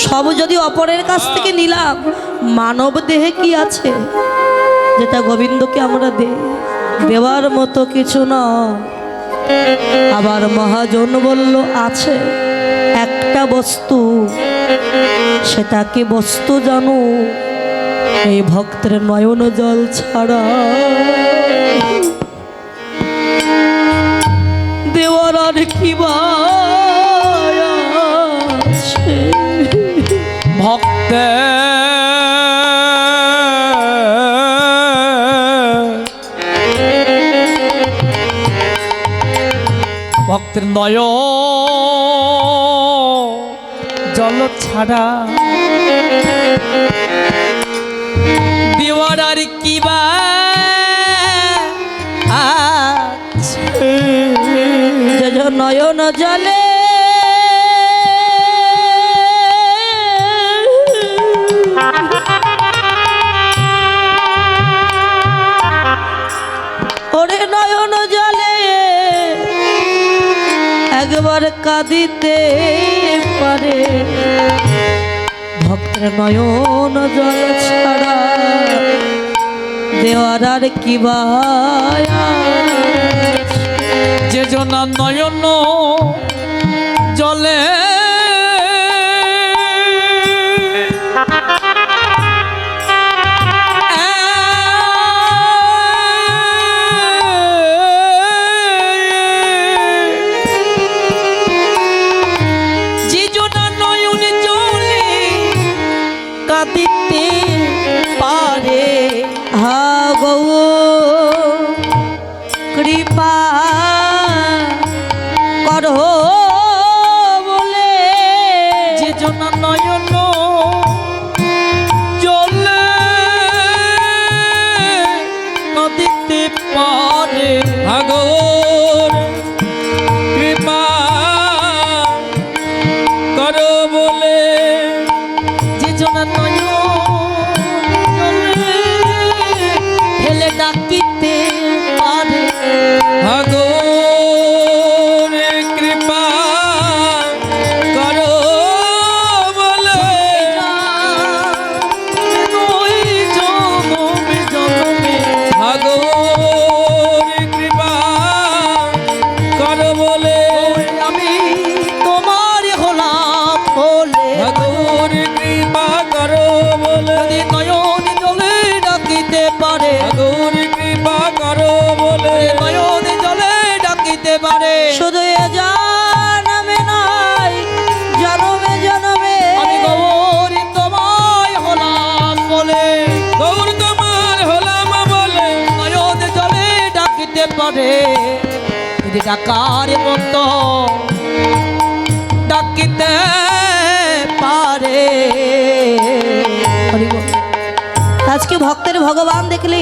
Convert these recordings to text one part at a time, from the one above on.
সব যদি অপরের কাছ থেকে নিলাম, মানব দেহে কি আছে যেটা গোবিন্দকে আমরা দেওয়ার মতো কিছু না। আবার মহাজন বলল আছে একটা বস্তু, সেটা কি বস্তু জানো? এই ভক্তের নয়ন জল ছাড়া দেওয়ার আর কি বা আছে? ভক্তের নয় জল ছাড়া দেওয়ার আর কি বা আছে? যে নয়ন জলে ওরে নয়ন জলে একবার কাঁদিতে পারে, ভক্তের নয়ন জল ছাড়া দেওয়ার আর কি বা যে জনা নয়ন জলে যে জনা নয়ন জলে কাঁদিতে পারে, হা গো কৃপা করো বলে। যে জনা নয়ন জলে কাঁদিতে পারে, ভাগর কৃপা করো বলে। যে জনা নয়ন জলে ফেলে ডাকিতে পারে, ভাগর কৃপা করো বলে। ওই জনমে জনমে ভাগর কৃপা করো বলে। আমি তোমার হলাম বলে, ভাগর কৃপা করো বলে। যদি নয়ন জলে ডাকিতে পারে, ভাগর কৃপা করো বলে। নয়ন জলে ডাকিতে পারে, শুধু এ জানমে নাই জনমে জনমে আমি গৌর তোমায় হলাম বলে। গৌর তোমার হলাম বলে। নয়ন জলে ডাকিতে পারে, যদি ডাকার মতো ডাকিতে পারে। আজকে ভক্তের ভগবান দেখলে,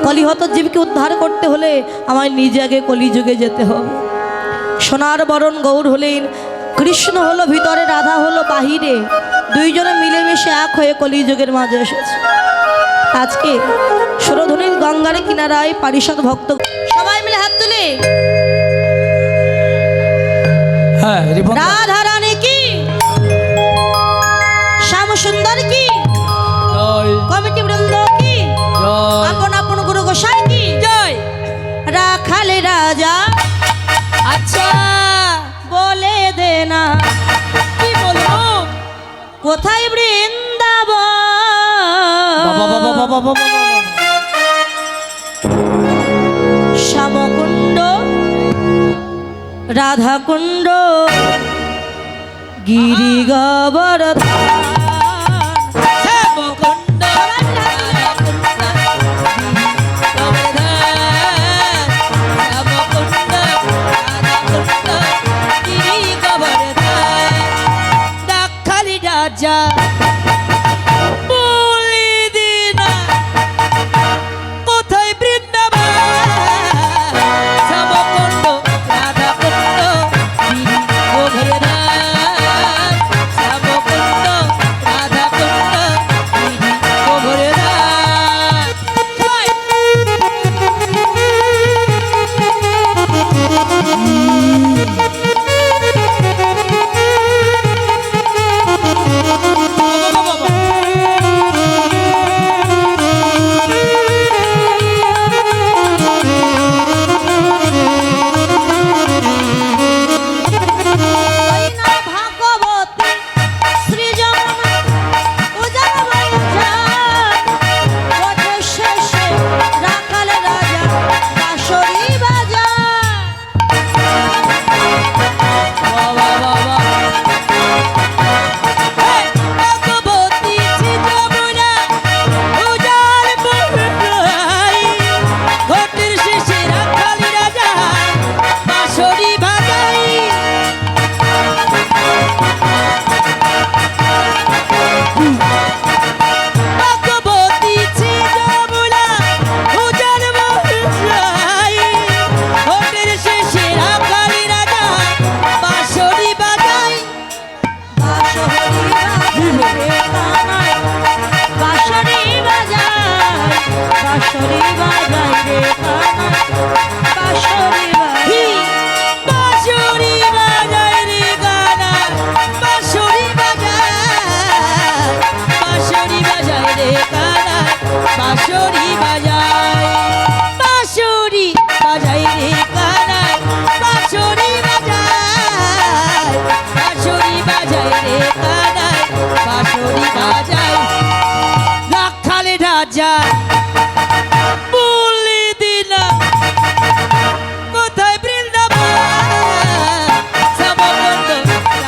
কলিহত জীবকে উদ্ধার করতে হলে আমায় নিজে আগে কলিযুগে যেতে হবে। সোনার বরণ গৌর হলেন, কৃষ্ণ হলো ভিতরে, রাধা হলো বাহিরে, দুইজনে মিলেমিশে এক হয়ে কলিযুগের মাঝে এসেছে। আজকে সুরধুনীর গঙ্গার কিনারায় পারিষদ ভক্ত সবাই মিলে হাত তুলে হ্যাঁ, রাধা রানী কি, শ্যাম সুন্দর কি, কমিটি বৃন্দ কি, আপন আপন গুরু গোসাই কি জয়। রাখালে রাজা আচ্ছা বলে দে না, কি বলবো কোথায় বৃন্দাবন, শ্যামকুণ্ড রাধাকুণ্ড গিরি গোবর্ধন। রাজা বলে দিনা কোথায় বৃন্দাবন শ্যামকুণ্ড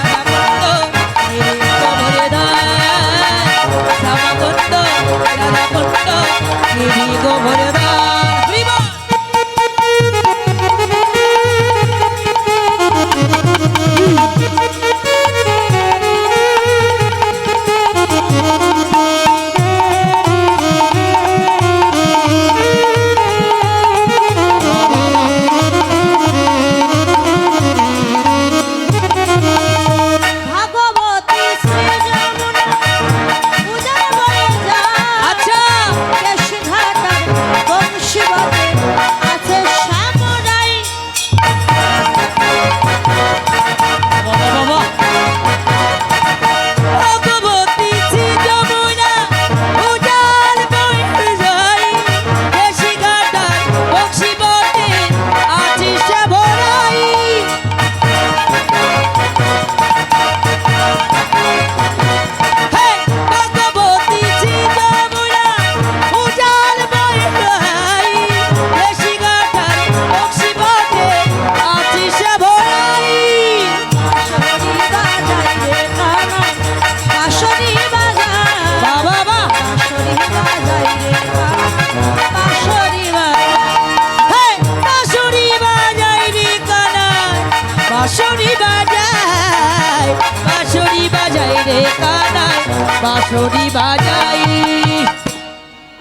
রাধাকুণ্ড গিরি গোবর্ধন শ্যামকুণ্ড রাধাকুণ্ড গিরি গোবর্ধন ভাগবতী শ্রী যমুনা উজাড় বয়ে যায়। আচ্ছা কেশঘাটার বংশীবনে আছে শ্যামরাই। বাবা ভগবতী শ্রী যমুনা উজাড় বয়ে যায়। কেশঘাটার বংশীবনে আছে শ্যামরাই। হে ভগবতী শ্রী যমুনা উজাড় বয়ে যায়। কেশঘাটার বংশীবনে আছে শ্যামরাই। বাঁশরি বাজায় রে কানাই, বাঁশরি বাজায়। বাবা বা বাঁশরি বাজায় রে কানাই, বাঁশরি বাজায়। হে বাঁশরি বাজায় রে কানাই বাঁশরি বাজায় বাঁশরি বাজায় রে কানাই বাঁশরি বাজায়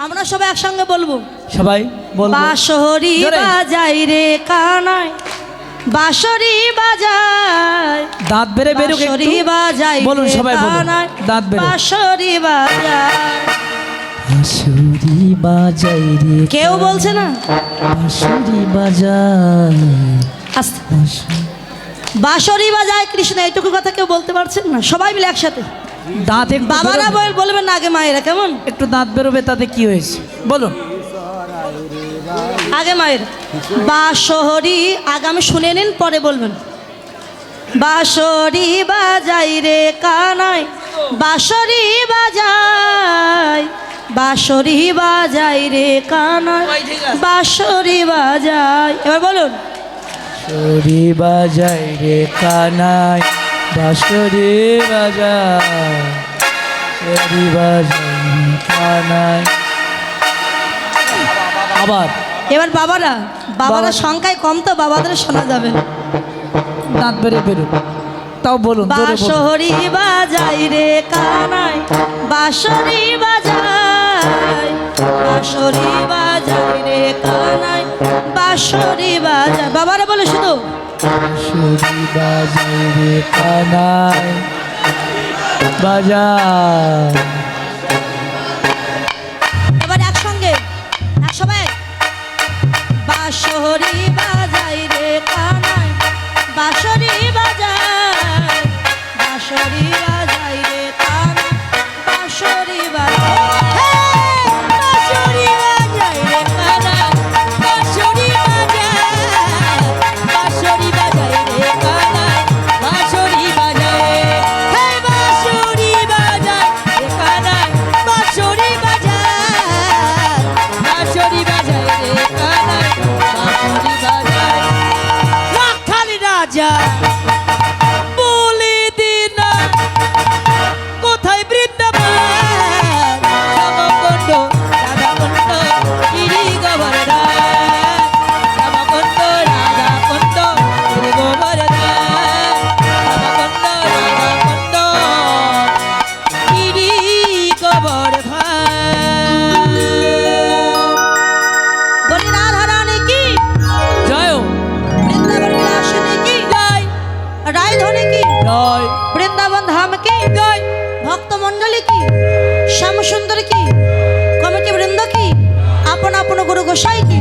আমরা সবাই একসঙ্গে বলবো, সবাই বলবো বাঁশরি জোরে। বাজায় রে কানাই, বাঁশরি বাজায়। দাঁত বেড়ে বেরুক বাঁশরি একটু বাজায় বলুন, রে সবাই বলুন। কানাই, দাঁত বেরো। বাঁশরি বাজায়। বাঁশুরি বাজাই রে কেউ বলছে না? বাঁশুরি বাজাই আস্তে। বাঁশরি বাজায় কৃষ্ণ, এইটুকু কথা কেউ বলতে পারছেন না? সবাই মিলে একসাথে দাঁত একটু বাবারা বেরোবে। বলবেন না, আগে মায়েরা। কেমন? একটু দাঁত বেরোবে, তাতে কি হয়েছে বলুন। আগে মায়ের বাঁশরি, আগে আমি শুনে নিন, পরে বলবেন। বাঁশরি বাজাই রে কানাই, বাঁশরি বাজাই, বাঁশরি বাজাই রে কানাই, বাঁশরি বাজাই। এবার বলুন। বাঁশুরি বাজাই রে কানাই, বাঁশুরি বাজাই, বাঁশুরি বাজাই রে কানাই। আবার এবার বাবারা, বাবারা সংখ্যায় কম তো, বাবাদের শোনা যাবে। দাঁত বেড়ে বেরো, তাও বলুন জোরে বলুন। বাঁশরি বাজাই রে কানাই, বাঁশরি বাজাই, বাঁশরি বাজাই রে কানাই, বাঁশরি বাজাই। বাবারা বলে শুধু বাঁশুরি বাজাই রে কানাই, বাজাই। এবার একসঙ্গে সবাই বাঁশরি বাজাই রে কানাই, বাঁশরি বাজাই, বাঁশরি বাজাই রে কানাই, বাঁশরি বাজাই। হে! বাঁশরি বাজাই রে কানাই, বাঁশরি বাজাই, বাঁশরি বাজায় রে কানাই বাঁশরি বাজায়। হে বাঁশরি বাজায় রে কানাই বাঁশরি বাজায়। বাঁশরি বাজায় রে কানাই বাঁশরি বাজায়। রাখাল রাজা বলে দিনা কোথায় বৃন্দাবন শ্যামকুণ্ড রাধাকুণ্ড গিরি গোবর্ধন শ্যামকুণ্ড রাধাকুণ্ড গিরি গোবর্ধন শ্যামকুণ্ড রাধাকুণ্ড গিরি গোবর্ধন। বলি রাধা রানী কি, জয় বৃন্দাবন বিলাসিনী কি, জয় রায়ধনী কি, জয় বৃন্দাবন ধাম কি, জয় ভক্ত মণ্ডলী কি, শ্যাম সুন্দর কি, কমিটি বৃন্দ কি, আপন আপন গুরু গোসাই কি,